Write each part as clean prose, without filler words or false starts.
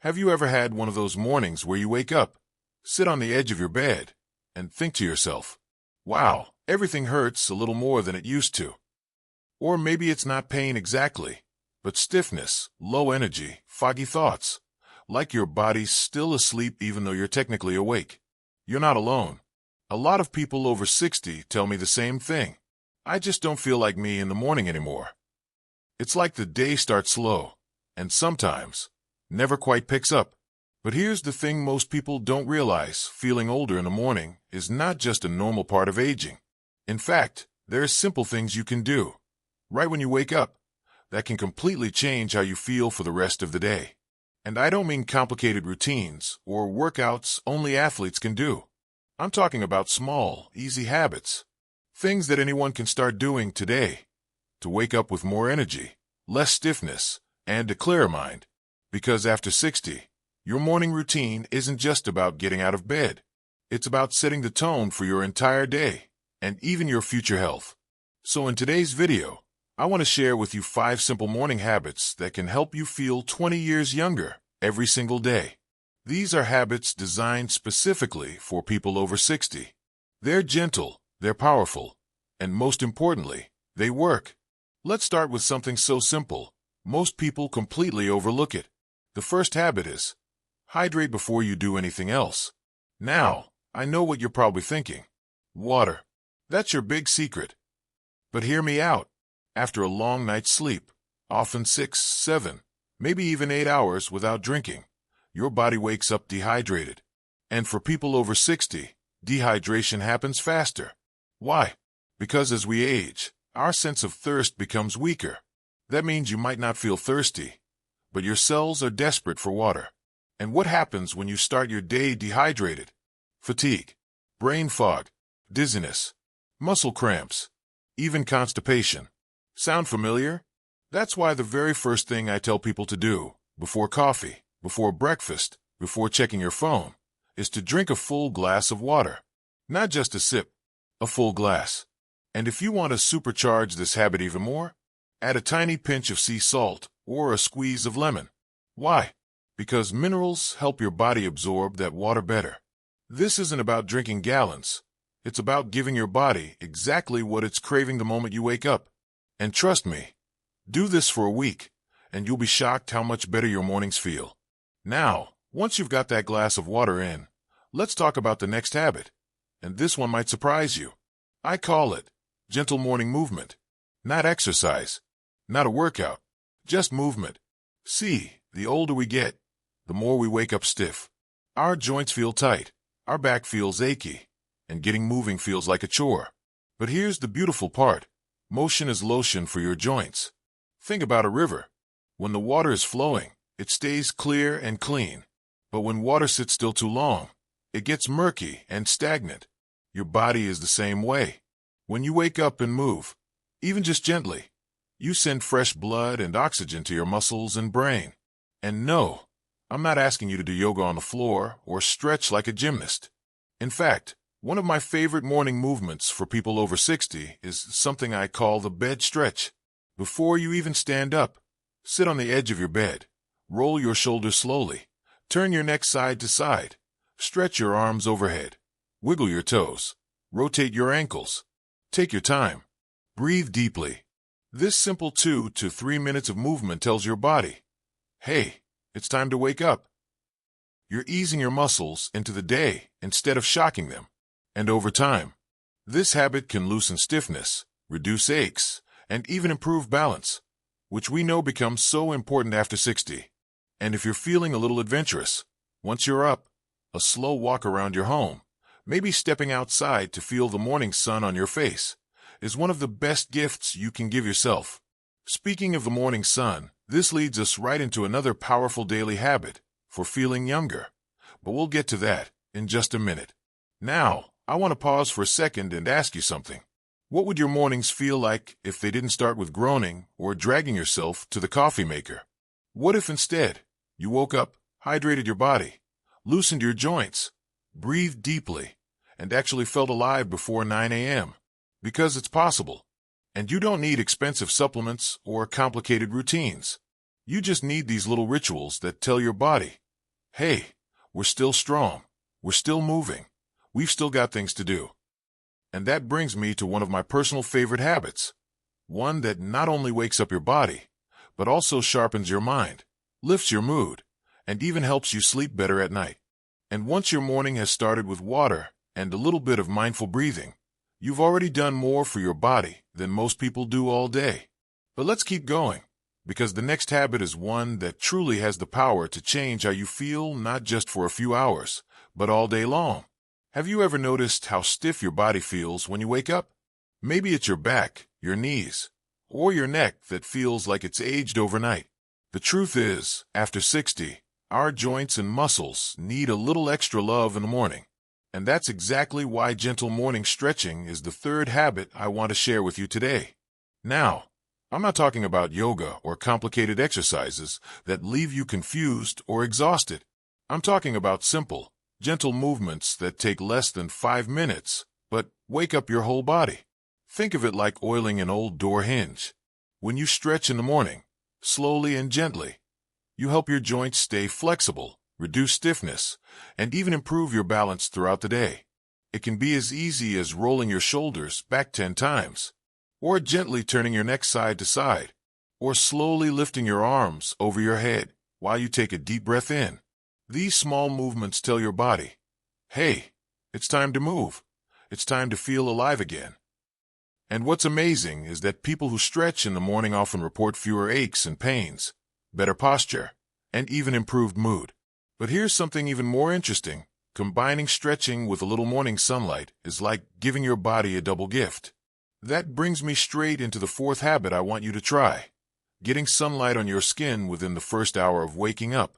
Have you ever had one of those mornings where you wake up, sit on the edge of your bed, and think to yourself, wow, everything hurts a little more than it used to? Or maybe it's not pain exactly, but stiffness, low energy, foggy thoughts, like your body's still asleep even though you're technically awake. You're not alone. A lot of people over 60 tell me the same thing. I just don't feel like me in the morning anymore. It's like the day starts slow, and sometimes never quite picks up. But here's the thing most people don't realize: feeling older in the morning is not just a normal part of aging. In fact, there's simple things you can do right when you wake up that can completely change how you feel for the rest of the day. And I don't mean complicated routines or workouts only athletes can do. I'm talking about small, easy habits. Things that anyone can start doing today to wake up with more energy, less stiffness, and a clearer mind. Because after 60, your morning routine isn't just about getting out of bed. It's about setting the tone for your entire day and even your future health. So in today's video, I want to share with you 5 simple morning habits that can help you feel 20 years younger every single day. These are habits designed specifically for people over 60. They're gentle, they're powerful, and most importantly, they work. Let's start with something so simple, most people completely overlook it. The first habit is hydrate before you do anything else. Now, I know what you're probably thinking. Water. That's your big secret. But hear me out. After a long night's sleep, often 6, 7, maybe even 8 hours without drinking, your body wakes up dehydrated. And for people over 60, dehydration happens faster. Why? Because as we age, our sense of thirst becomes weaker. That means you might not feel thirsty, but your cells are desperate for water. And what happens when you start your day dehydrated? Fatigue, brain fog, dizziness, muscle cramps, even constipation. Sound familiar? That's why the very first thing I tell people to do, before coffee, before breakfast, before checking your phone, is to drink a full glass of water. Not just a sip, a full glass. And if you want to supercharge this habit even more, add a tiny pinch of sea salt or a squeeze of lemon. Why? Because minerals help your body absorb that water better. This isn't about drinking gallons. It's about giving your body exactly what it's craving the moment you wake up. And trust me, do this for a week, and you'll be shocked how much better your mornings feel. Now, once you've got that glass of water in, let's talk about the next habit. And this one might surprise you. I call it gentle morning movement. Not exercise, not a workout, just movement. See, the older we get, the more we wake up stiff. Our joints feel tight, our back feels achy, and getting moving feels like a chore. But here's the beautiful part. Motion is lotion for your joints. Think about a river. When the water is flowing, it stays clear and clean. But when water sits still too long, it gets murky and stagnant. Your body is the same way. When you wake up and move, even just gently, you send fresh blood and oxygen to your muscles and brain. And no, I'm not asking you to do yoga on the floor or stretch like a gymnast. In fact, one of my favorite morning movements for people over 60 is something I call the bed stretch. Before you even stand up, sit on the edge of your bed, roll your shoulders slowly, turn your neck side to side, stretch your arms overhead, wiggle your toes, rotate your ankles. Take your time. Breathe deeply. This simple 2 to 3 minutes of movement tells your body, hey, it's time to wake up. You're easing your muscles into the day instead of shocking them. And over time, this habit can loosen stiffness, reduce aches, and even improve balance, which we know becomes so important after 60. And if you're feeling a little adventurous, once you're up, a slow walk around your home, maybe stepping outside to feel the morning sun on your face, is one of the best gifts you can give yourself. Speaking of the morning sun, this leads us right into another powerful daily habit for feeling younger. But we'll get to that in just a minute. Now, I want to pause for a second and ask you something. What would your mornings feel like if they didn't start with groaning or dragging yourself to the coffee maker? What if instead you woke up, hydrated your body, loosened your joints, breathed deeply, and actually felt alive before 9 a.m.? Because it's possible. And you don't need expensive supplements or complicated routines. You just need these little rituals that tell your body, hey, we're still strong. We're still moving. We've still got things to do. And that brings me to one of my personal favorite habits. One that not only wakes up your body, but also sharpens your mind, lifts your mood, and even helps you sleep better at night. And once your morning has started with water and a little bit of mindful breathing, you've already done more for your body than most people do all day. But let's keep going, because the next habit is one that truly has the power to change how you feel, not just for a few hours, but all day long. Have you ever noticed how stiff your body feels when you wake up? Maybe it's your back, your knees, or your neck that feels like it's aged overnight. The truth is, after 60, our joints and muscles need a little extra love in the morning. And that's exactly why gentle morning stretching is the third habit I want to share with you today. Now, I'm not talking about yoga or complicated exercises that leave you confused or exhausted. I'm talking about simple, gentle movements that take less than 5 minutes, but wake up your whole body. Think of it like oiling an old door hinge. When you stretch in the morning, slowly and gently, you help your joints stay flexible, reduce stiffness, and even improve your balance throughout the day. It can be as easy as rolling your shoulders back 10 times, or gently turning your neck side to side, or slowly lifting your arms over your head while you take a deep breath in. These small movements tell your body, hey, it's time to move. It's time to feel alive again. And what's amazing is that people who stretch in the morning often report fewer aches and pains, better posture, and even improved mood. But here's something even more interesting. Combining stretching with a little morning sunlight is like giving your body a double gift. That brings me straight into the fourth habit I want you to try: getting sunlight on your skin within the first hour of waking up.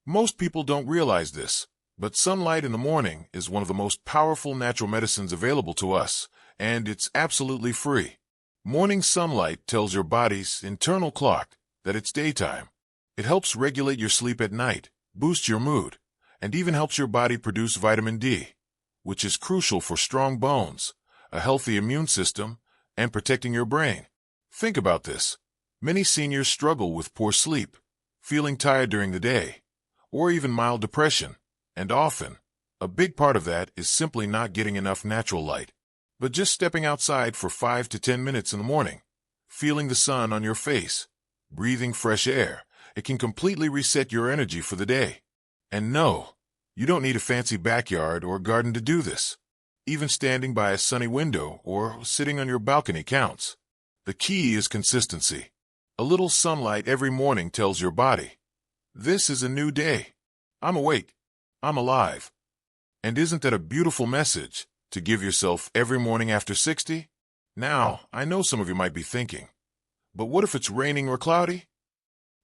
Most people don't realize this, but sunlight in the morning is one of the most powerful natural medicines available to us, and it's absolutely free. Morning sunlight tells your body's internal clock that it's daytime. It helps regulate your sleep at night, boosts your mood, and even helps your body produce vitamin D, which is crucial for strong bones, a healthy immune system, and protecting your brain. Think about this. Many seniors struggle with poor sleep, feeling tired during the day, or even mild depression, and often, a big part of that is simply not getting enough natural light. But just stepping outside for 5 to 10 minutes in the morning, feeling the sun on your face, breathing fresh air, it can completely reset your energy for the day. And no, you don't need a fancy backyard or garden to do this. Even standing by a sunny window or sitting on your balcony counts. The key is consistency. A little sunlight every morning tells your body, this is a new day. I'm awake. I'm alive. And isn't that a beautiful message to give yourself every morning after 60? Now, I know some of you might be thinking, but what if it's raining or cloudy?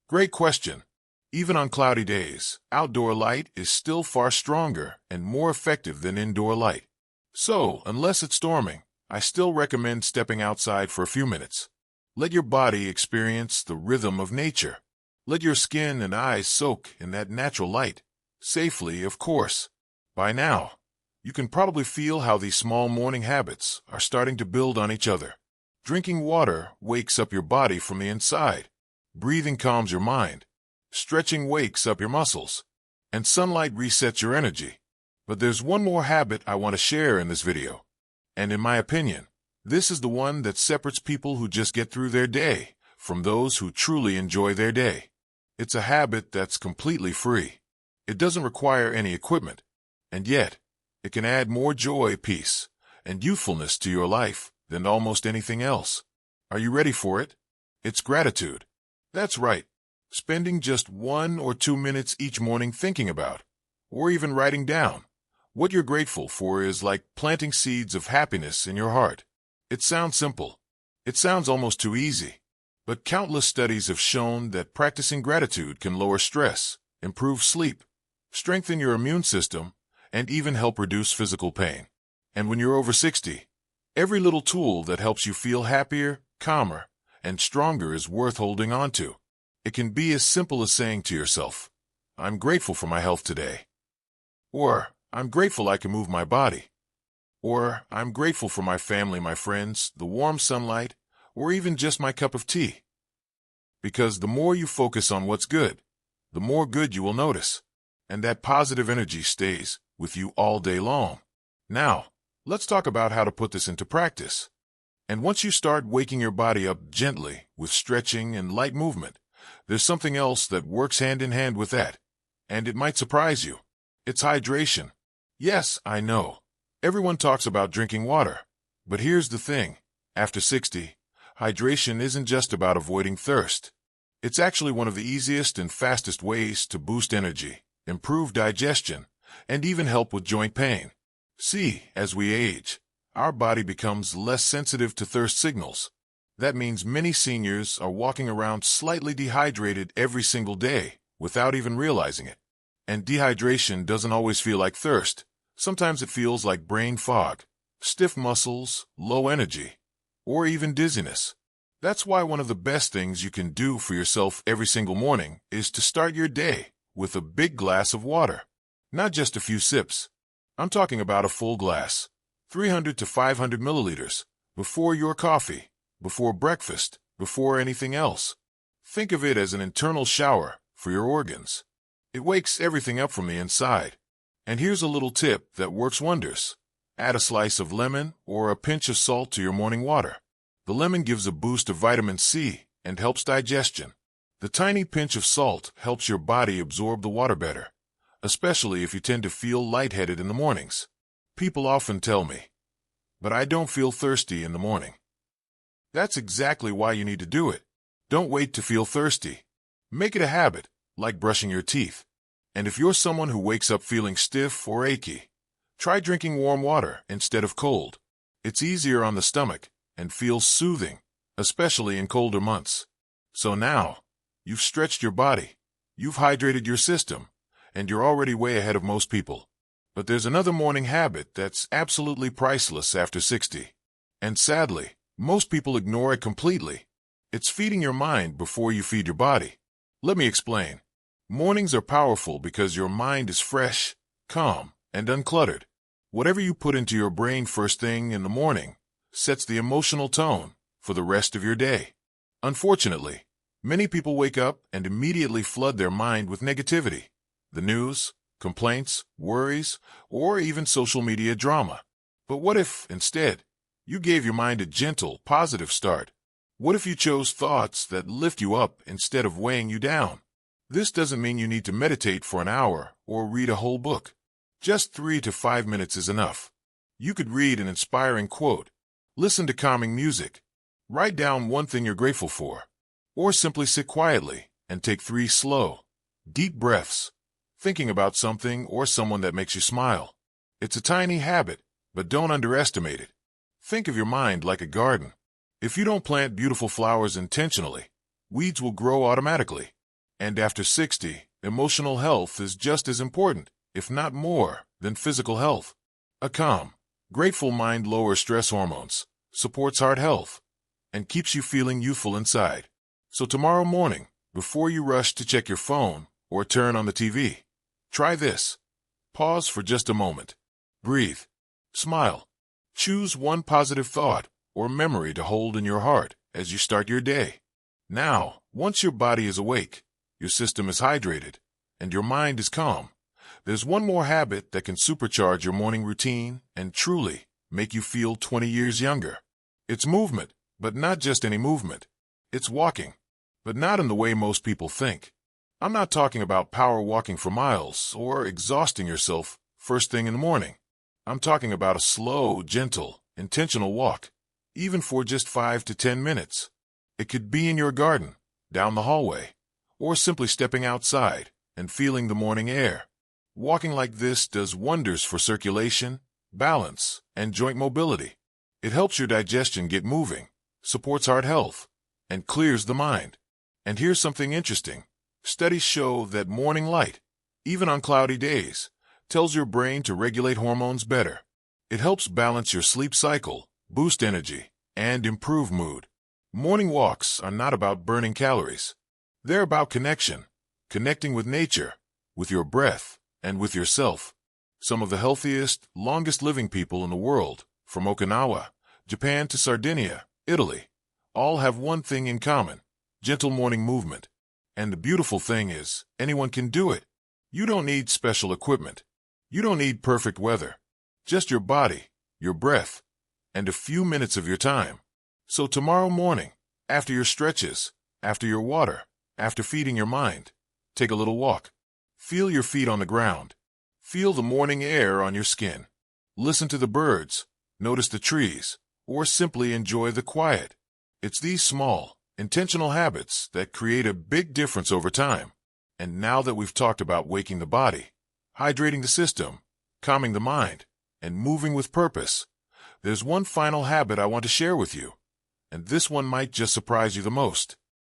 Great question. Even on cloudy days, outdoor light is still far stronger and more effective than indoor light. So, unless it's storming, I still recommend stepping outside for a few minutes. Let your body experience the rhythm of nature. Let your skin and eyes soak in that natural light. Safely, of course. By now, you can probably feel how these small morning habits are starting to build on each other. Drinking water wakes up your body from the inside. Breathing calms your mind. Stretching wakes up your muscles. And sunlight resets your energy. But there's one more habit I want to share in this video. And in my opinion, this is the one that separates people who just get through their day from those who truly enjoy their day. It's a habit that's completely free. It doesn't require any equipment. And yet, it can add more joy, peace, and youthfulness to your life than almost anything else. Are you ready for it? It's gratitude. That's right. Spending just 1 or 2 minutes each morning thinking about, or even writing down, what you're grateful for is like planting seeds of happiness in your heart. It sounds simple. It sounds almost too easy. But countless studies have shown that practicing gratitude can lower stress, improve sleep, strengthen your immune system, and even help reduce physical pain. And when you're over 60, every little tool that helps you feel happier, calmer, and stronger is worth holding on to. It can be as simple as saying to yourself, I'm grateful for my health today. Or, I'm grateful I can move my body. Or, I'm grateful for my family, my friends, the warm sunlight, or even just my cup of tea. Because the more you focus on what's good, the more good you will notice. and that positive energy stays with you all day long. Now, let's talk about how to put this into practice. And once you start waking your body up gently with stretching and light movement, there's something else that works hand in hand with that, and it might surprise you. It's hydration. Yes, I know. Everyone talks about drinking water. But here's the thing. After 60, hydration isn't just about avoiding thirst. It's actually one of the easiest and fastest ways to boost energy, improve digestion, and even help with joint pain. See, as we age, our body becomes less sensitive to thirst signals. That means many seniors are walking around slightly dehydrated every single day without even realizing it. And dehydration doesn't always feel like thirst. Sometimes it feels like brain fog, stiff muscles, low energy, or even dizziness. That's why one of the best things you can do for yourself every single morning is to start your day with a big glass of water. Not just a few sips. I'm talking about a full glass, 300 to 500 milliliters, before your coffee, before breakfast, before anything else. Think of it as an internal shower for your organs. It wakes everything up from the inside. And here's a little tip that works wonders. Add a slice of lemon or a pinch of salt to your morning water. The lemon gives a boost of vitamin C and helps digestion. The tiny pinch of salt helps your body absorb the water better, especially if you tend to feel lightheaded in the mornings. People often tell me, "But I don't feel thirsty in the morning." That's exactly why you need to do it. Don't wait to feel thirsty. Make it a habit, like brushing your teeth. And if you're someone who wakes up feeling stiff or achy, try drinking warm water instead of cold. It's easier on the stomach and feels soothing, especially in colder months. So now, you've stretched your body, you've hydrated your system, and you're already way ahead of most people. But there's another morning habit that's absolutely priceless after 60. And sadly, most people ignore it completely. It's feeding your mind before you feed your body. Let me explain. Mornings are powerful because your mind is fresh, calm, and uncluttered. Whatever you put into your brain first thing in the morning sets the emotional tone for the rest of your day. Unfortunately, many people wake up and immediately flood their mind with negativity, the news, complaints, worries, or even social media drama. But what if, instead, you gave your mind a gentle, positive start? What if you chose thoughts that lift you up instead of weighing you down? This doesn't mean you need to meditate for an hour or read a whole book. Just 3 to 5 minutes is enough. You could read an inspiring quote, listen to calming music, write down one thing you're grateful for, or simply sit quietly and take 3 slow, deep breaths, thinking about something or someone that makes you smile. It's a tiny habit, but don't underestimate it. Think of your mind like a garden. If you don't plant beautiful flowers intentionally, weeds will grow automatically. And after 60, emotional health is just as important, if not more, than physical health. A calm, grateful mind lowers stress hormones, supports heart health, and keeps you feeling youthful inside. So tomorrow morning, before you rush to check your phone or turn on the TV, try this. Pause for just a moment. Breathe. Smile. Choose one positive thought or memory to hold in your heart as you start your day. Now, once your body is awake, your system is hydrated, and your mind is calm, there's one more habit that can supercharge your morning routine and truly make you feel 20 years younger. It's movement, but not just any movement. It's walking, but not in the way most people think. I'm not talking about power walking for miles or exhausting yourself first thing in the morning. I'm talking about a slow, gentle, intentional walk, even for just 5 to 10 minutes. It could be in your garden, down the hallway, or simply stepping outside and feeling the morning air. Walking like this does wonders for circulation, balance, and joint mobility. It helps your digestion get moving, supports heart health, and clears the mind. And here's something interesting. Studies show that morning light, even on cloudy days, tells your brain to regulate hormones better. It helps balance your sleep cycle, boost energy, and improve mood. Morning walks are not about burning calories. They're about connection, connecting with nature, with your breath, and with yourself. Some of the healthiest, longest-living people in the world, from Okinawa, Japan to Sardinia, Italy, all have one thing in common: gentle morning movement. And the beautiful thing is, anyone can do it. You don't need special equipment. You don't need perfect weather. Just your body, your breath, and a few minutes of your time. So tomorrow morning, after your stretches, after your water, after feeding your mind, take a little walk. Feel your feet on the ground. Feel the morning air on your skin. Listen to the birds, notice the trees, or simply enjoy the quiet. It's these small, intentional habits that create a big difference over time. And now that we've talked about waking the body, hydrating the system, calming the mind, and moving with purpose, there's one final habit I want to share with you. And this one might just surprise you the most.